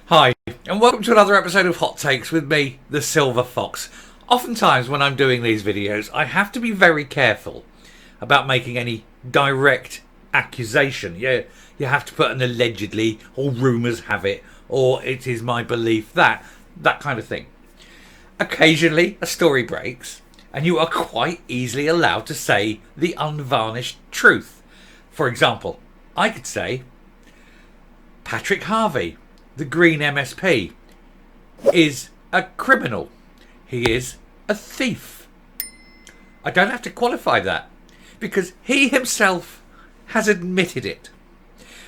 Hi, and welcome to another episode of Hot Takes with me, the Silver Fox. Oftentimes when I'm doing these videos, I have to be very careful about making any direct accusation. You have to put an allegedly, or rumours have it, or it is my belief that kind of thing. Occasionally a story breaks, and you are quite easily allowed to say the unvarnished truth. For example, I could say, Patrick Harvie, the Green MSP, is a criminal. He is a thief. I don't have to qualify that because he himself has admitted it.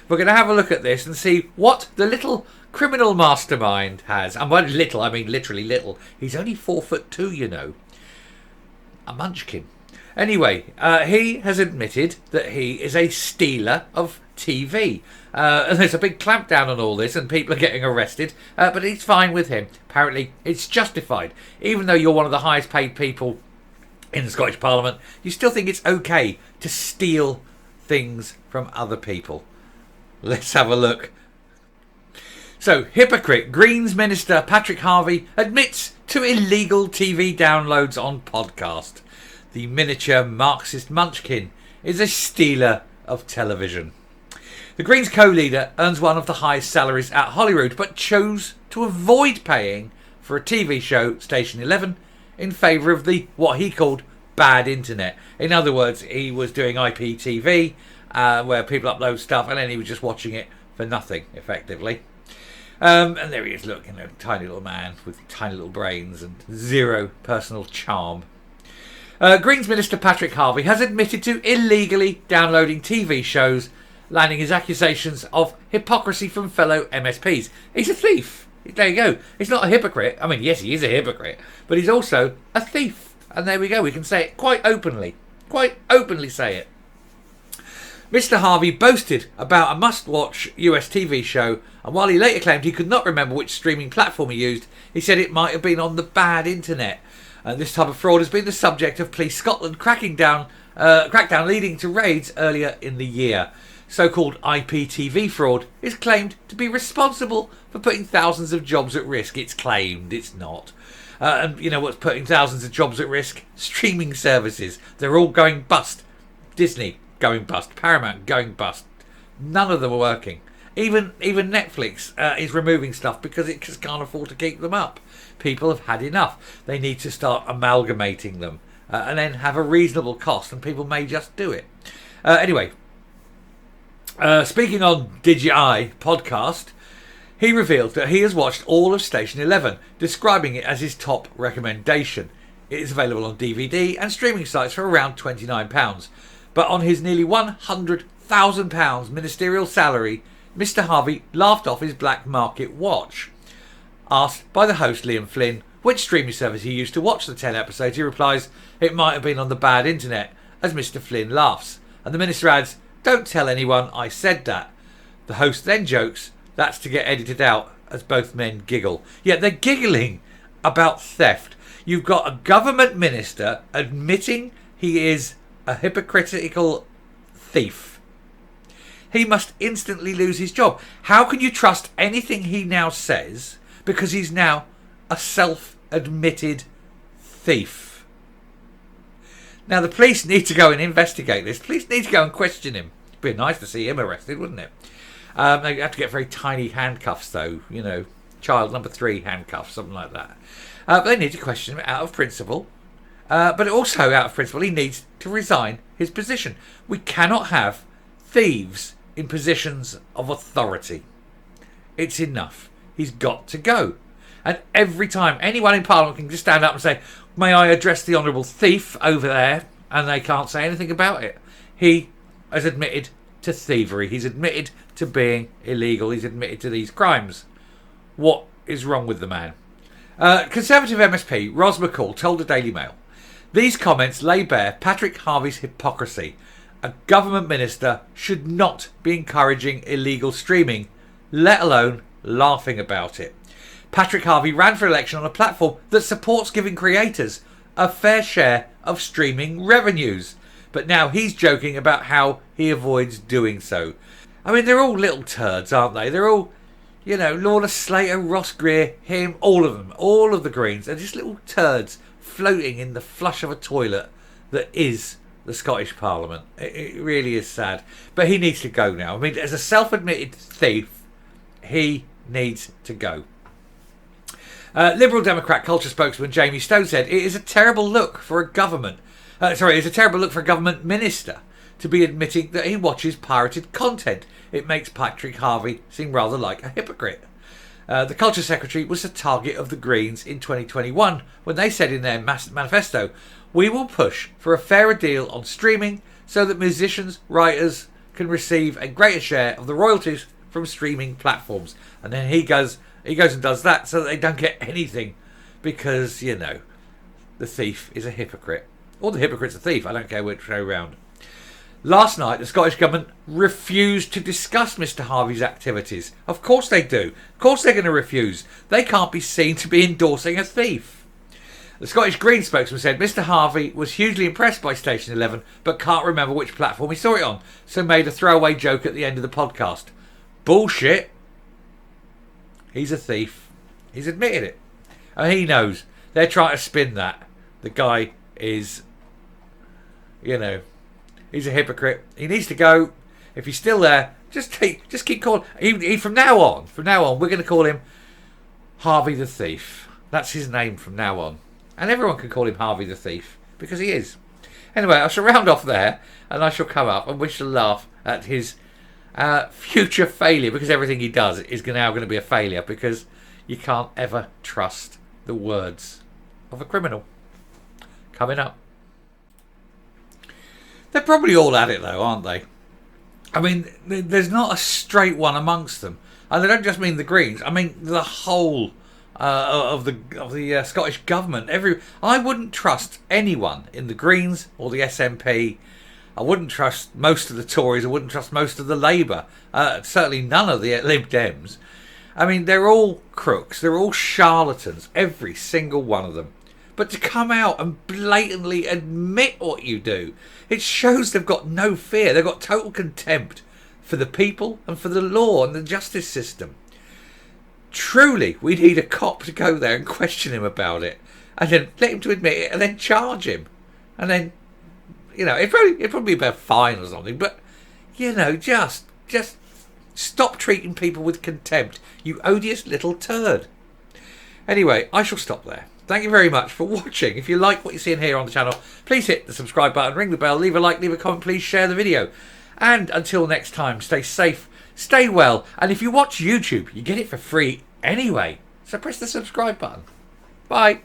We're going to have a look at this and see what the little criminal mastermind has. And by little, I mean literally little. He's only 4'2", you know. A munchkin. Anyway, he has admitted that he is a stealer of TV. And there's a big clampdown on all this and people are getting arrested. But it's fine with him. Apparently, it's justified. Even though you're one of the highest paid people in the Scottish Parliament, you still think it's okay to steal things from other people. Let's have a look. So, hypocrite Greens Minister Patrick Harvie admits to illegal TV downloads on podcast. The miniature Marxist munchkin is a stealer of television. The Greens co-leader earns one of the highest salaries at Holyrood, but chose to avoid paying for a TV show, Station 11, in favour of the what he called bad internet. In other words, he was doing IPTV, where people upload stuff, and then he was just watching it for nothing, effectively. And there he is, look, tiny little man with tiny little brains and zero personal charm. Greens Minister Patrick Harvie has admitted to illegally downloading TV shows, landing his accusations of hypocrisy from fellow MSPs. He's a thief. There you go. He's not a hypocrite. I mean, yes, he is a hypocrite, but he's also a thief. And there we go. We can say it quite openly. Quite openly say it. Mr. Harvie boasted about a must-watch US TV show, and while he later claimed he could not remember which streaming platform he used, he said it might have been on the bad internet. This type of fraud has been the subject of Police Scotland crackdown leading to raids earlier in the year. So-called IPTV fraud is claimed to be responsible for putting thousands of jobs at risk. It's claimed, it's not. And you know what's putting thousands of jobs at risk? Streaming services. They're all going bust. Disney going bust. Paramount going bust. None of them are working. Even Netflix is removing stuff because it just can't afford to keep them up. People have had enough. They need to start amalgamating them and then have a reasonable cost, and people may just do it. Anyway, speaking on Digi podcast, he revealed that he has watched all of Station 11, describing it as his top recommendation. It is available on DVD and streaming sites for around £29. But on his nearly £100,000 ministerial salary, Mr. Harvie laughed off his black market watch. Asked by the host Liam Flynn which streaming service he used to watch the 10 episodes, he replies, it might have been on the bad internet, as Mr. Flynn laughs. And the minister adds, don't tell anyone I said that. The host then jokes, that's to get edited out, as both men giggle. Yet they're giggling about theft. You've got a government minister admitting he is a hypocritical thief. He must instantly lose his job. How can you trust anything he now says because he's now a self-admitted thief? Now the police need to go and investigate this. Police need to go and question him. It'd be nice to see him arrested, wouldn't it? They have to get very tiny handcuffs though, child number 3 handcuffs, something like that. But they need to question him out of principle. But also out of principle, he needs to resign his position. We cannot have thieves in positions of authority. It's enough. He's got to go. And every time anyone in Parliament can just stand up and say, may I address the honourable thief over there? And they can't say anything about it. He has admitted to thievery. He's admitted to being illegal. He's admitted to these crimes. What is wrong with the man? Conservative MSP Ros McCall told the Daily Mail, these comments lay bare Patrick Harvie's hypocrisy. A government minister should not be encouraging illegal streaming, let alone laughing about it. Patrick Harvie ran for election on a platform that supports giving creators a fair share of streaming revenues. But now he's joking about how he avoids doing so. I mean, they're all little turds, aren't they? They're all, You know, Lorna Slater, Ross Greer, him, all of them, all of the Greens are just little turds floating in the flush of a toilet that is the Scottish Parliament. It really is sad. But he needs to go now. I mean, as a self-admitted thief, he needs to go. Liberal Democrat culture spokesman Jamie Stone said, "It is a terrible look for a government. It's a terrible look for a government minister to be admitting that he watches pirated content. It makes Patrick Harvie seem rather like a hypocrite." The Culture Secretary was the target of the Greens in 2021 when they said in their manifesto, "We will push for a fairer deal on streaming so that musicians, writers can receive a greater share of the royalties from streaming platforms." And then he goes and does that so that they don't get anything because, you know, the thief is a hypocrite. Or the hypocrite's a thief. I don't care which way around. Last night, the Scottish Government refused to discuss Mr Harvie's activities. Of course they do. Of course they're going to refuse. They can't be seen to be endorsing a thief. The Scottish Green spokesman said Mr Harvie was hugely impressed by Station 11 but can't remember which platform he saw it on, so made a throwaway joke at the end of the podcast. Bullshit. He's a thief. He's admitted it. And he knows. They're trying to spin that. The guy is, you know, he's a hypocrite. He needs to go. If he's still there, just keep calling. From now on, we're going to call him Harvie the Thief. That's his name from now on. And everyone can call him Harvie the Thief because he is. Anyway, I shall round off there and I shall come up and we shall laugh at his future failure, because everything he does is now going to be a failure because you can't ever trust the words of a criminal. Coming up. They're probably all at it though, aren't they? I mean, there's not a straight one amongst them. And I don't just mean the Greens. I mean the whole of the Scottish government. I wouldn't trust anyone in the Greens or the SNP. I wouldn't trust most of the Tories. I wouldn't trust most of the Labour. Certainly none of the Lib Dems. I mean, they're all crooks. They're all charlatans. Every single one of them. But to come out and blatantly admit what you do, it shows they've got no fear. They've got total contempt for the people and for the law and the justice system. Truly, we need a cop to go there and question him about it. And then let him to admit it and then charge him. And then, you know, it'd probably be a fine or something. But, you know, just stop treating people with contempt. You odious little turd. Anyway, I shall stop there. Thank you very much for watching. If you like what you're seeing here on the channel, please hit the subscribe button, ring the bell, leave a like, leave a comment, please share the video. And until next time, stay safe, stay well, and if you watch YouTube, you get it for free anyway. So press the subscribe button. Bye.